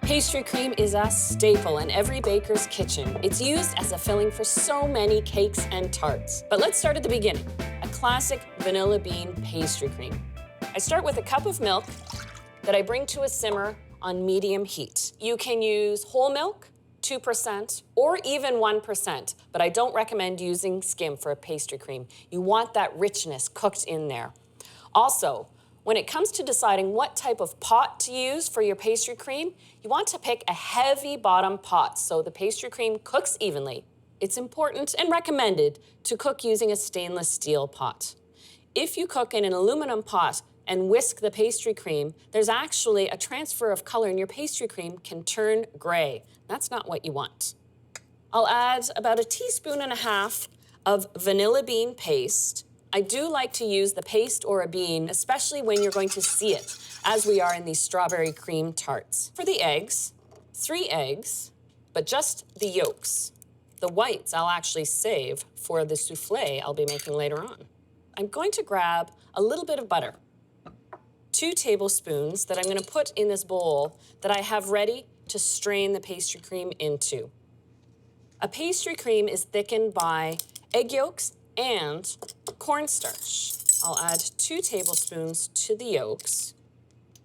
Pastry cream is a staple in every baker's kitchen. It's used as a filling for so many cakes and tarts. But let's start at the beginning. A classic vanilla bean pastry cream. I start with a cup of milk that I bring to a simmer on medium heat. You can use whole milk, 2%, or even 1%, but I don't recommend using skim for a pastry cream. You want that richness cooked in there. Also, when it comes to deciding what type of pot to use for your pastry cream, you want to pick a heavy bottom pot so the pastry cream cooks evenly. It's important and recommended to cook using a stainless steel pot. If you cook in an aluminum pot and whisk the pastry cream, there's actually a transfer of color and your pastry cream can turn gray. That's not what you want. I'll add about 1.5 teaspoons of vanilla bean paste. I do like to use the paste or a bean, especially when you're going to see it, as we are in these strawberry cream tarts. For the eggs, 3 eggs, but just the yolks. The whites I'll actually save for the souffle I'll be making later on. I'm going to grab a little bit of butter, 2 tablespoons that I'm going to put in this bowl that I have ready to strain the pastry cream into. A pastry cream is thickened by egg yolks and cornstarch. I'll add 2 tablespoons to the yolks.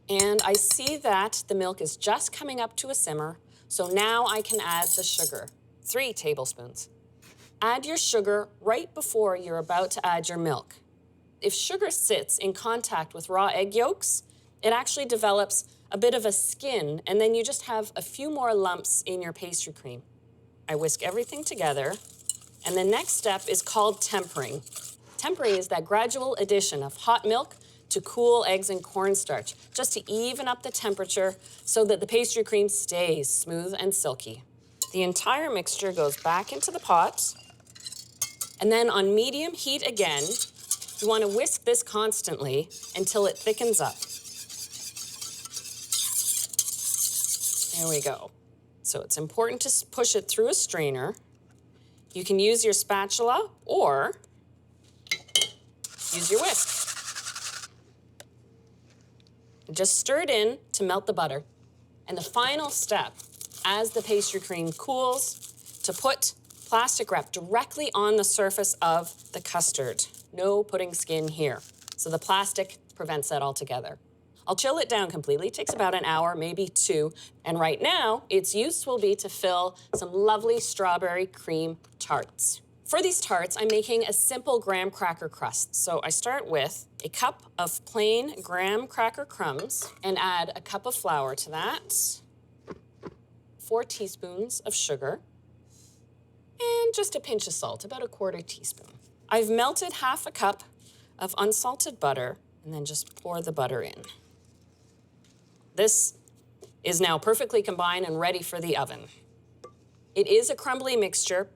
And I see that the milk is just coming up to a simmer, so now I can add the sugar, 3 tablespoons. Add your sugar right before you're about to add your milk. If sugar sits in contact with raw egg yolks, it actually develops a bit of a skin, and then you just have a few more lumps in your pastry cream. I whisk everything together. And the next step is called tempering. Tempering is that gradual addition of hot milk to cool eggs and cornstarch, just to even up the temperature so that the pastry cream stays smooth and silky. The entire mixture goes back into the pot, and then on medium heat again, you want to whisk this constantly until it thickens up. There we go. So it's important to push it through a strainer. You can use your spatula or use your whisk. Just stir it in to melt the butter. And the final step, as the pastry cream cools, to put plastic wrap directly on the surface of the custard. No putting skin here. So the plastic prevents that altogether. I'll chill it down completely. It takes about an hour, maybe 2. And right now, its use will be to fill some lovely strawberry cream tarts. For these tarts, I'm making a simple graham cracker crust. So I start with a cup of plain graham cracker crumbs and add a cup of flour to that, 4 teaspoons of sugar, and just a pinch of salt, about 1/4 teaspoon. I've melted 1/2 cup of unsalted butter and then just pour the butter in. This is now perfectly combined and ready for the oven. It is a crumbly mixture,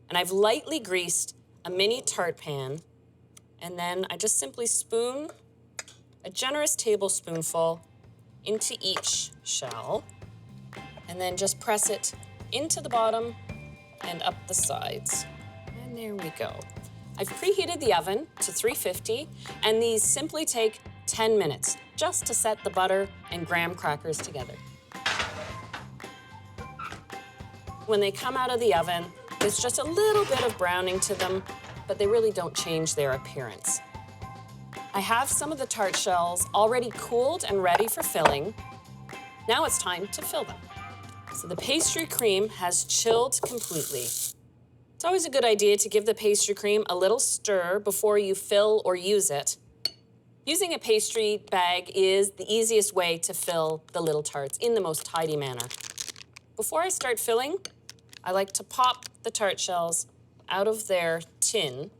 and I've lightly greased a mini tart pan, and then I just simply spoon a generous tablespoonful into each shell, and then just press it into the bottom and up the sides. And there we go. I've preheated the oven to 350, and these simply take 10 minutes just to set the butter and graham crackers together. When they come out of the oven, there's just a little bit of browning to them, but they really don't change their appearance. I have some of the tart shells already cooled and ready for filling. Now it's time to fill them. So the pastry cream has chilled completely. It's always a good idea to give the pastry cream a little stir before you fill or use it. Using a pastry bag is the easiest way to fill the little tarts in the most tidy manner. Before I start filling, I like to pop the tart shells out of their tin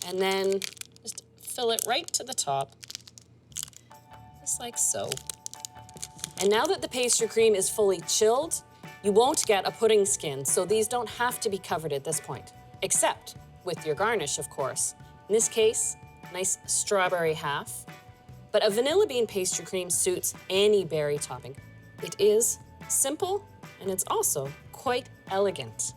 and then just fill it right to the top, just like so. And now that the pastry cream is fully chilled, you won't get a pudding skin, so these don't have to be covered at this point, except with your garnish, of course. In this case, nice strawberry half, but a vanilla bean pastry cream suits any berry topping. It is simple, and it's also quite elegant.